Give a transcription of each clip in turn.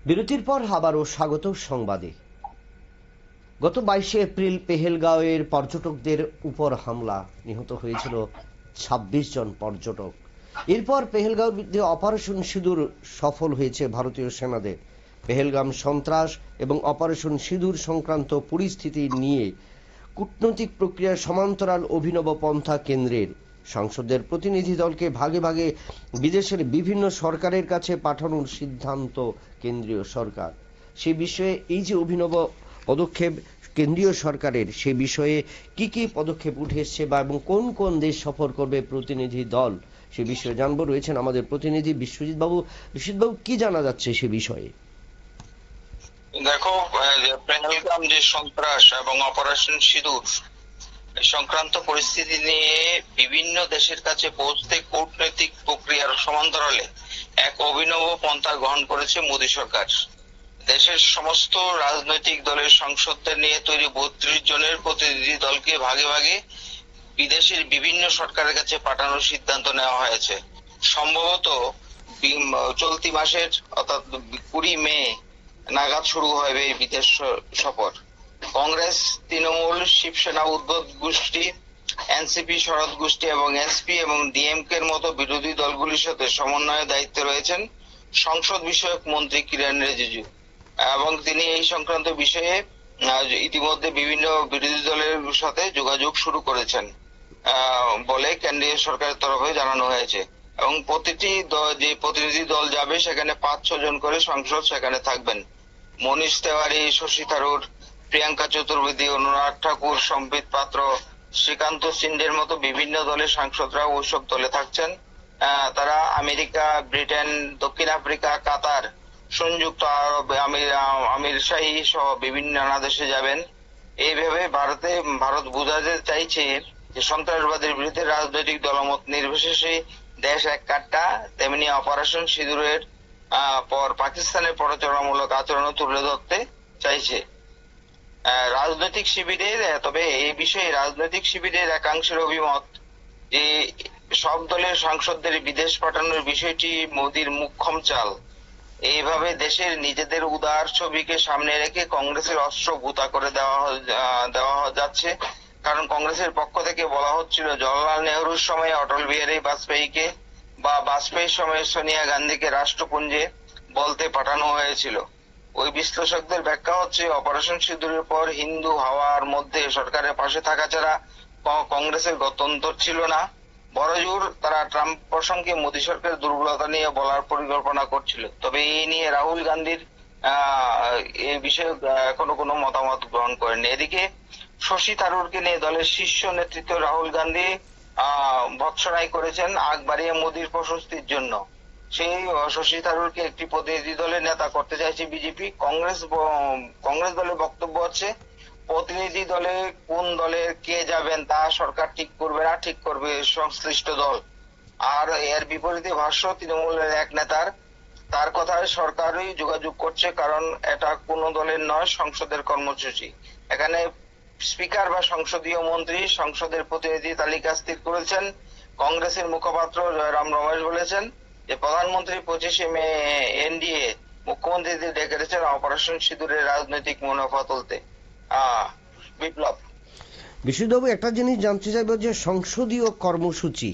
বিরতির পর আবারও স্বাগত সংবাদে। গত 22শে এপ্রিল পেহেলগাঁওয়ের পর্যটকদের উপর হামলা, নিহত হয়েছিল ২৬ জন পর্যটক। এরপর পেহেলগাঁওর বিরুদ্ধে অপারেশন সিঁদুর সফল হয়েছে ভারতীয় সেনাদের। পেহেলগাম সন্ত্রাস এবং অপারেশন সিঁদুর সংক্রান্ত পরিস্থিতি নিয়ে কূটনৈতিক প্রক্রিয়ার সমান্তরাল অভিনব পন্থা কেন্দ্রের। সংসদের প্রতিনিধি দলকে ভাগে ভাগে বিদেশের বিভিন্ন সরকারের কাছে পাঠানোর সিদ্ধান্ত কেন্দ্রীয় সরকার। সে বিষয়ে এই যে অভিনব পদক্ষেপ কেন্দ্রীয় সরকারের, সে বিষয়ে কি কি পদক্ষেপ উঠে এসছে বা এবং কোন কোন দেশ সফর করবে প্রতিনিধি দল, সে বিষয়ে জানবো। রয়েছেন আমাদের প্রতিনিধি বিশ্বজিৎ বাবু। বিশ্বজিৎ বাবু, কি জানা যাচ্ছে সে বিষয়ে? দেখো, পেহেলগাম যে সন্ত্রাস এবং অপারেশন সিঁদুর সংক্রান্ত পরিস্থিতি নিয়ে বিভিন্ন দেশের কাছে পৌঁছতে কূটনৈতিক প্রক্রিয়ার সমান্তরালে এক অভিনব পন্থা গ্রহণ করেছে মোদী সরকার। দেশের সমস্ত রাজনৈতিক দলের সংসদদের নিয়ে তৈরি ৩২ জনের প্রতিনিধি দলকে ভাগে ভাগে বিদেশের বিভিন্ন সরকারের কাছে পাঠানোর সিদ্ধান্ত নেওয়া হয়েছে। সম্ভবত চলতি মাসের অর্থাৎ ২০ মে নাগাদ শুরু হবে এই বিদেশ সফর। কংগ্রেস, তৃণমূল, শিবসেনা, উদ্বোধ গোষ্ঠী, এনসিপি, শরদ গোষ্ঠী এবং এসপি এবং ডিএমকে এর মতো বিরোধী দলগুলির সাথে সমন্বয়ের দায়িত্বে রয়েছেন সংসদ বিষয়ক মন্ত্রী কিরেন রিজিজু, এবং তিনি এই সংক্রান্ত বিষয়ে ইতিমধ্যে বিভিন্ন বিরোধী দলের সাথে যোগাযোগ শুরু করেছেন বলে কেন্দ্রীয় সরকারের তরফে জানানো হয়েছে। এবং প্রতিটি যে প্রতিনিধি দল যাবে সেখানে ৫-৬ জন করে সংসদ সেখানে থাকবেন। মনীষ তেওয়ারি, শশী থারুর, প্রিয়াঙ্কা চতুর্বেদী, অনুরাগ ঠাকুর, সম্বিত পাত্র, শ্রীকান্ত সিন্ডের মতো বিভিন্ন দলের সাংসদরা ওইসব দলে থাকছেন। তারা আমেরিকা, ব্রিটেন, দক্ষিণ আফ্রিকা, কাতার, সংযুক্ত আরব আমির শাহী সহ বিভিন্ন নানা দেশে যাবেন। এইভাবে ভারত বোঝাতে চাইছে যে সন্ত্রাসবাদের বিরুদ্ধে রাজনৈতিক দলমত নির্বিশেষে দেশ এক কাট্টা, তেমনি অপারেশন সিঁদুরের পর পাকিস্তানের প্ররোচনামূলক আচরণ তুলে ধরতে চাইছে রাজনৈতিক শিবিরের। তবে এই বিষয়ে রাজনৈতিক শিবিরের একাংশের অভিমত যে সব দলের সাংসদদের বিদেশ পাঠানোর বিষয়টি মোদির মোক্ষম চাল। এইভাবে দেশের নিজেদের উদার ছবিকে সামনে রেখে কংগ্রেসের অস্ত্র ভূতা করে দেওয়া যাচ্ছে। কারণ কংগ্রেসের পক্ষ থেকে বলা হচ্ছিল জওহরলাল নেহরুর সময় অটল বিহারী বাজপেয়ীকে বা বাজপেয়ীর সময় সোনিয়া গান্ধীকে রাষ্ট্রপুঞ্জে বলতে পাঠানো হয়েছিল। ওই বিশ্লেষকদের ব্যাখ্যা হচ্ছে অপারেশন সিঁদুরের পর হিন্দু হাওয়ার মধ্যে সরকারের পাশে থাকা ছাড়া কংগ্রেসের গত্যন্তর ছিল না। বড়জোর তারা ট্রাম্প প্রসঙ্গে মোদী সরকারের দুর্বলতা নিয়ে বলার পরিকল্পনা করছিল। তবে এই নিয়ে রাহুল গান্ধীর এই বিষয়ে এখনো কোনো মতামত গ্রহণ করেনি। এদিকে শশী থারুরকে নিয়ে দলের শীর্ষ নেতৃত্ব রাহুল গান্ধী ভৎসনাই করেছেন আগ বাড়িয়ে মোদীর প্রশস্তির জন্য। সেই শশী থারুরকে একটি প্রতিনিধি দলের নেতা করতে চাইছে বিজেপি। কংগ্রেস দলের বক্তব্য হচ্ছে প্রতিনিধি দলে কোন দলে কে যাবেন তা সরকার ঠিক করবে না, ঠিক করবে সংশ্লিষ্ট দল। আর এর বিপরীতে ভাষ্য তৃণমূলের এক নেতার, তার কথায় সরকারই যোগাযোগ করছে, কারণ এটা কোন দলের নয়, সংসদের কর্মসূচি। এখানে স্পিকার বা সংসদীয় মন্ত্রী সংসদের প্রতিনিধি তালিকা স্থির করেছেন। কংগ্রেসের মুখপাত্র জয়রাম রমেশ বলেছেন যে প্রধানমন্ত্রী ২৫শে মে এনডিএ মুখ্যমন্ত্রীদের ডেকে রেখেছেন অপারেশন সিঁদুরের রাজনৈতিক মুনাফা তুলতে। বিপ্লব, বিশ্বজিৎবাবু, একটা জিনিস জানতে চাইব যে সংসদীয় কর্মসূচি,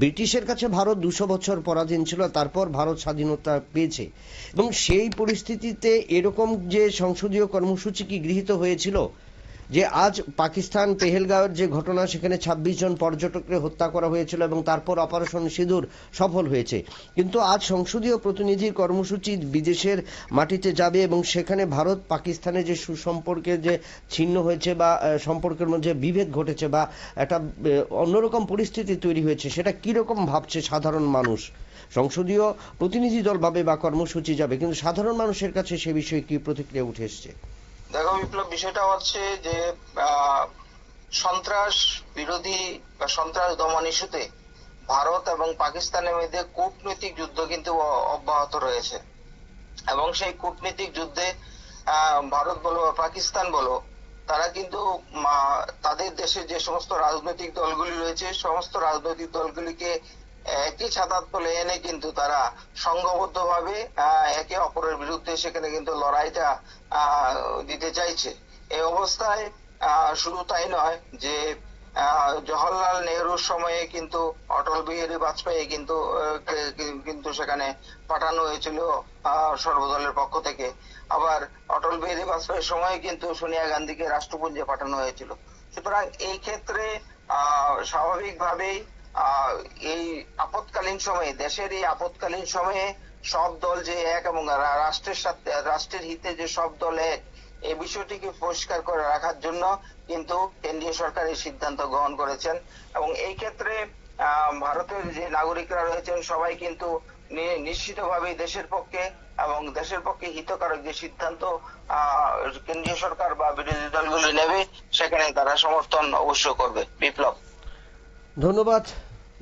ব্রিটিশের কাছে ভারত ২০০ বছর পরাধীন ছিল, তারপর ভারত স্বাধীনতা পেয়েছে, এবং সেই পরিস্থিতিতে এরকম যে সংসদীয় কর্মসূচি কি গৃহীত হয়েছিল যে আজ পাকিস্তান পেহেলগাঁওয়ের যে ঘটনা, সেখানে ২৬ জন পর্যটককে হত্যা করা হয়েছিল এবং তারপর অপারেশন সিঁদুর সফল হয়েছে, কিন্তু আজ সংসদীয় প্রতিনিধির কর্মসূচি বিদেশের মাটিতে যাবে এবং সেখানে ভারত পাকিস্তানের যে সুসম্পর্কের যে ছিন্ন হয়েছে বা সম্পর্কের মধ্যে বিভেদ ঘটেছে বা একটা অন্যরকম পরিস্থিতি তৈরি হয়েছে, সেটা কিরকম ভাবছে সাধারণ মানুষ? সংসদীয় প্রতিনিধি দল ভাবে বা কর্মসূচি যাবে, কিন্তু সাধারণ মানুষের কাছে সে বিষয়ে কি প্রতিক্রিয়া উঠে এসছে? দেখো বিপ্লব, বিষয়টা হচ্ছে যে সন্ত্রাস বিরোধী বা সন্ত্রাস দমন ইস্যুতে ভারত এবং পাকিস্তানের মধ্যে কূটনৈতিক যুদ্ধ কিন্তু অব্যাহত রয়েছে। এবং সেই কূটনৈতিক যুদ্ধে ভারত বলো বা পাকিস্তান বলো, তারা কিন্তু তাদের দেশে যে সমস্ত রাজনৈতিক দলগুলি রয়েছে সমস্ত রাজনৈতিক দলগুলিকে একই ছাতার তলে এনে কিন্তু তারা সংঘবদ্ধভাবে একে অপরের বিরুদ্ধে সেখানে কিন্তু লড়াইটা আহ, দিতে চাইছে। এই অবস্থায় শুধু তাই নয় যে জওহরলাল নেহরুর সময়ে কিন্তু অটল বিহারী বাজপেয়ী কিন্তু সেখানে পাঠানো হয়েছিল সর্বদলের পক্ষ থেকে। আবার অটল বিহারী বাজপেয়ীর সময়ে কিন্তু সোনিয়া গান্ধীকে রাষ্ট্রপুঞ্জে পাঠানো হয়েছিল। সুতরাং এই ক্ষেত্রে স্বাভাবিকভাবেই আহ, এই আপৎকালীন সময়ে, দেশের এই আপৎকালীন সময়ে সব দল যে এক এবং রাষ্ট্রের সাথে, রাষ্ট্রের হিতে যে সব দল এক, এই বিষয়টিকে পরিষ্কার করে রাখার জন্য কিন্তু কেন্দ্রীয় সরকার এই সিদ্ধান্ত গ্রহণ করেছেন। এবং এই ক্ষেত্রে ভারতের যে নাগরিকরা রয়েছেন সবাই কিন্তু নিশ্চিতভাবেই দেশের পক্ষে এবং দেশের পক্ষে হিতকারক যে সিদ্ধান্ত কেন্দ্রীয় সরকার বা বিরোধী দলগুলি নেবে সেখানে তারা সমর্থন অবশ্য করবে। বিপ্লব। ধন্যবাদ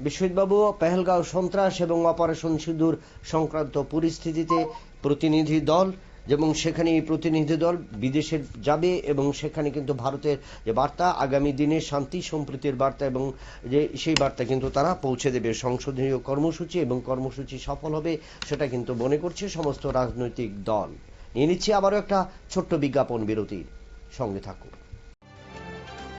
বিশ্বজিৎবাবু। পেহেলগাঁও সন্ত্রাস এবং অপারেশন সিঁদুর সংক্রান্ত পরিস্থিতিতে প্রতিনিধি দল এবং সেখানে এই প্রতিনিধি দল বিদেশে যাবে এবং সেখানে কিন্তু ভারতের যে বার্তা, আগামী দিনে শান্তি সম্প্রীতির বার্তা এবং যে সেই বার্তা কিন্তু তারা পৌঁছে দেবে। সংশোধনীয় কর্মসূচি এবং কর্মসূচি সফল হবে সেটা কিন্তু মনে করছে সমস্ত রাজনৈতিক দল। নিয়ে নিচ্ছি আবারও একটা ছোট্ট বিজ্ঞাপন বিরতির, সঙ্গে থাকুন।